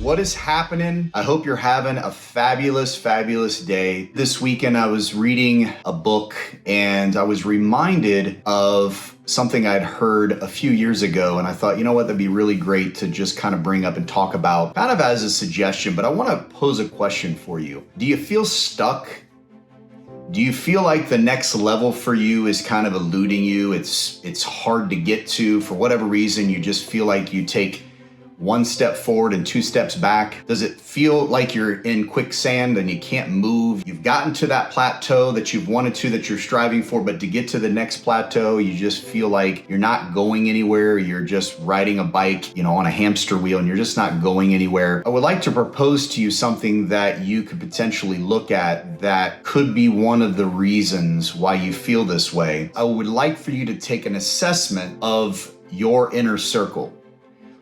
What is happening? I hope you're having a fabulous day. This weekend I was reading a book and I was reminded of something I'd heard a few years ago, and I thought, you know what, that'd be really great to just kind of bring up and talk about, kind of as a suggestion, but I want to pose a question for you. Do you feel stuck? Do you feel like the next level for you is kind of eluding you? It's hard to get to for whatever reason. You just feel like you take one step forward and two steps back? Does it feel like you're in quicksand and you can't move? You've gotten to that plateau that you've wanted to, that you're striving for, but to get to the next plateau, you just feel like you're not going anywhere. You're just riding a bike, on a hamster wheel, and you're just not going anywhere. I would like to propose to you something that you could potentially look at that could be one of the reasons why you feel this way. I would like for you to take an assessment of your inner circle.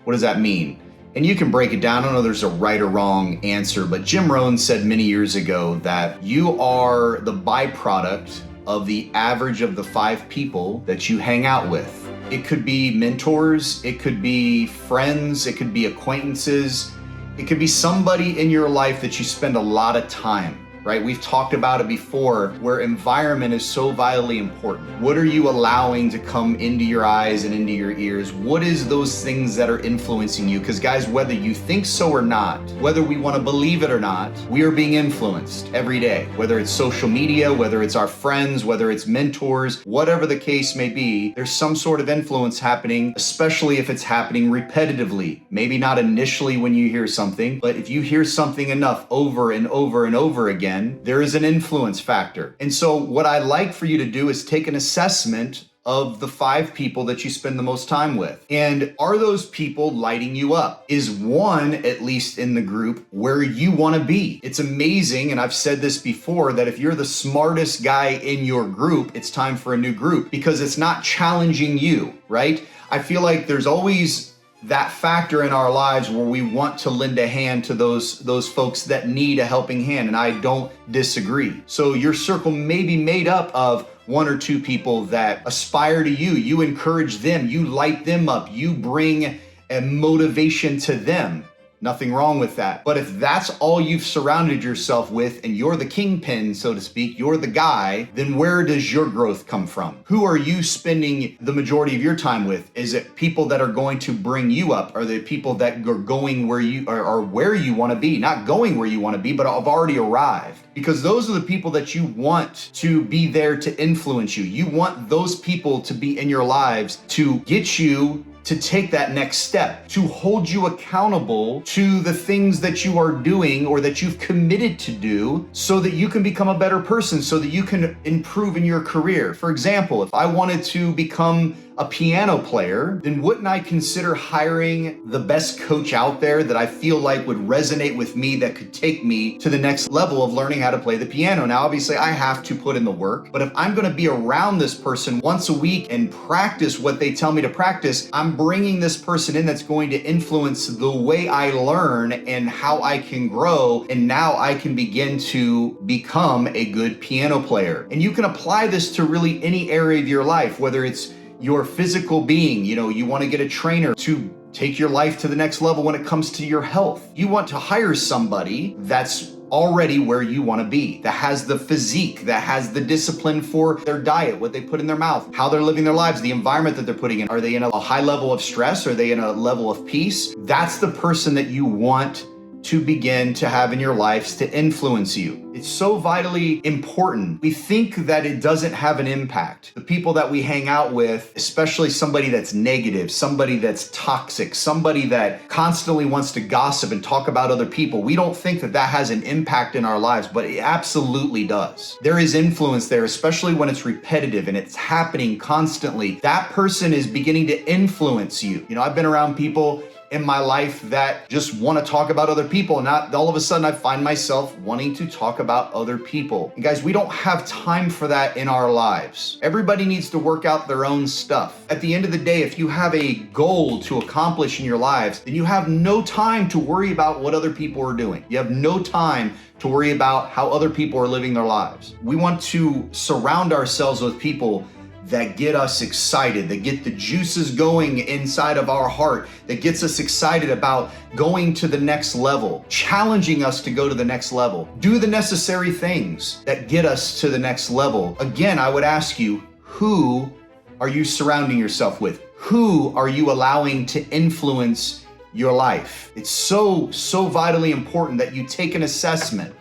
What does that mean? And you can break it down. I don't know there's a right or wrong answer, but Jim Rohn said many years ago that you are the byproduct of the average of the 5 people that you hang out with. It could be mentors, it could be friends, it could be acquaintances, it could be somebody in your life that you spend a lot of time. Right? We've talked about it before, where environment is so vitally important. What are you allowing to come into your eyes and into your ears? What is those things that are influencing you? Because guys, whether you think so or not, whether we want to believe it or not, we are being influenced every day. Whether it's social media, whether it's our friends, whether it's mentors, whatever the case may be, there's some sort of influence happening, especially if it's happening repetitively. Maybe not initially when you hear something, but if you hear something enough over and over and over again, there is an influence factor. And so what I'd like for you to do is take an assessment of the 5 people that you spend the most time with. And are those people lighting you up? Is one, at least in the group, where you want to be? It's amazing, and I've said this before, that if you're the smartest guy in your group, it's time for a new group because it's not challenging you, right? I feel like there's always that factor in our lives where we want to lend a hand to those folks that need a helping hand, and I don't disagree. So your circle may be made up of 1 or 2 people that aspire to you. You encourage them, you light them up, you bring a motivation to them. Nothing wrong with that. But if that's all you've surrounded yourself with and you're the kingpin, so to speak, you're the guy, then where does your growth come from? Who are you spending the majority of your time with? Is it people that are going to bring you up? Are they people that are going where you are, where you want to be? Not going where you want to be, but have already arrived. Because those are the people that you want to be there to influence you. You want those people to be in your lives to get you to take that next step, to hold you accountable to the things that you are doing or that you've committed to do so that you can become a better person, so that you can improve in your career. For example, if I wanted to become a piano player, then wouldn't I consider hiring the best coach out there that I feel like would resonate with me, that could take me to the next level of learning how to play the piano? Now, obviously, I have to put in the work, but if I'm going to be around this person once a week and practice what they tell me to practice, I'm bringing this person in that's going to influence the way I learn and how I can grow, and now I can begin to become a good piano player. And you can apply this to really any area of your life, whether it's your physical being, you want to get a trainer to take your life to the next level when it comes to your health. You want to hire somebody that's already where you want to be, that has the physique, that has the discipline for their diet, what they put in their mouth, how they're living their lives, the environment that they're putting in. Are they in a high level of stress? Are they in a level of peace? That's the person that you want to begin to have in your lives to influence you. It's so vitally important. We think that it doesn't have an impact. The people that we hang out with, especially somebody that's negative, somebody that's toxic, somebody that constantly wants to gossip and talk about other people, we don't think that that has an impact in our lives, but it absolutely does. There is influence there, especially when it's repetitive and it's happening constantly. That person is beginning to influence you. I've been around people in my life that just want to talk about other people, and not all of a sudden I find myself wanting to talk about other people. And guys, we don't have time for that in our lives. Everybody needs to work out their own stuff. At the end of the day, if you have a goal to accomplish in your lives, then you have no time to worry about what other people are doing. You have no time to worry about how other people are living their lives. We want to surround ourselves with people that get us excited, that get the juices going inside of our heart, that gets us excited about going to the next level, challenging us to go to the next level. Do the necessary things that get us to the next level. Again, I would ask you, who are you surrounding yourself with? Who are you allowing to influence your life? It's so vitally important that you take an assessment,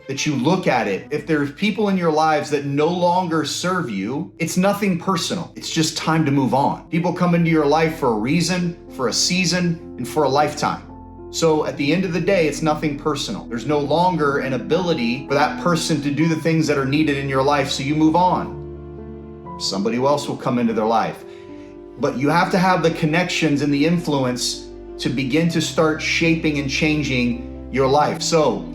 that you look at it. If there's people in your lives that no longer serve you, it's nothing personal. It's just time to move on. People come into your life for a reason, for a season, and for a lifetime. So at the end of the day, it's nothing personal. There's no longer an ability for that person to do the things that are needed in your life, so you move on. Somebody else will come into their life. But you have to have the connections and the influence to begin to start shaping and changing your life. So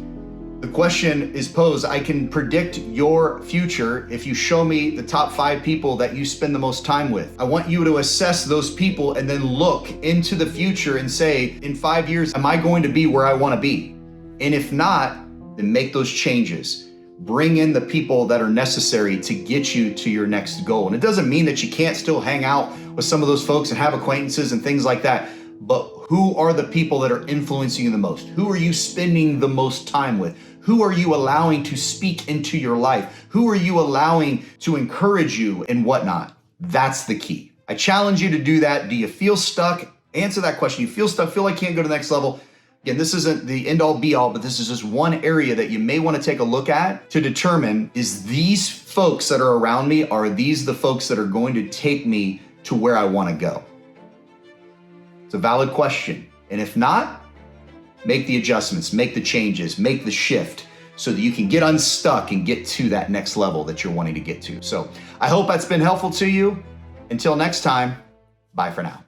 the question is posed, I can predict your future if you show me the top 5 people that you spend the most time with. I want you to assess those people and then look into the future and say, in 5 years, am I going to be where I want to be? And if not, then make those changes. Bring in the people that are necessary to get you to your next goal. And it doesn't mean that you can't still hang out with some of those folks and have acquaintances and things like that. But who are the people that are influencing you the most? Who are you spending the most time with? Who are you allowing to speak into your life? Who are you allowing to encourage you and whatnot? That's the key. I challenge you to do that. Do you feel stuck? Answer that question. You feel stuck, feel like you can't go to the next level? Again, this isn't the end all be all, but this is just one area that you may want to take a look at to determine, is these folks that are around me, are these the folks that are going to take me to where I want to go? It's a valid question. And if not, make the adjustments, make the changes, make the shift so that you can get unstuck and get to that next level that you're wanting to get to. So I hope that's been helpful to you. Until next time, bye for now.